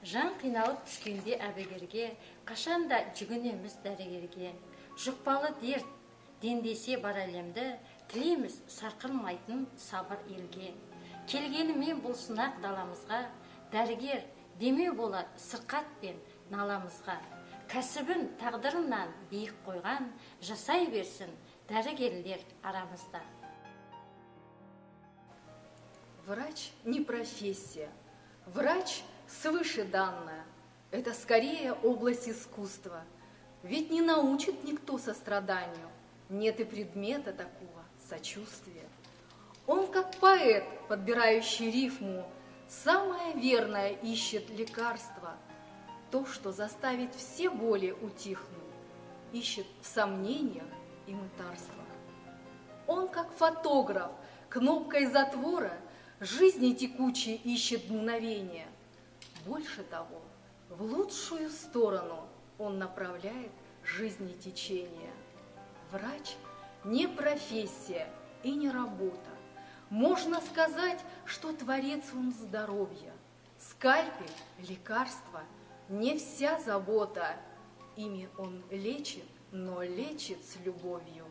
Жан қиналып түскенде әбігерге, қашанда жүгінеміз дәрігерге. Жұқпалы дерт, дендесе бар әлемді, тілейміз сарқылмайтын сабыр елге. Келгенімен бұл сынақ даламызға, дәрігер демеу болады сырқат пен наламызға. Кәсібін тағдырынан биік қойған, жасай берсін дәрігерлер арамызда. Врач не профессия. Врач свыше данная. Это скорее область искусства. Ведь не научит никто состраданию. Нет и предмета такого сочувствия. Он как поэт, подбирающий рифму, самое верное ищет лекарство. То, что заставит все боли утихнуть, ищет в сомнениях и мытарствах. Он как фотограф, кнопкой затвора жизни текучей ищет мгновение. Больше того, в лучшую сторону он направляет жизни течение. Врач не профессия и не работа. Можно сказать, что творец он здоровья. Скальпель, лекарство, не вся забота. Ими он лечит, но лечит с любовью.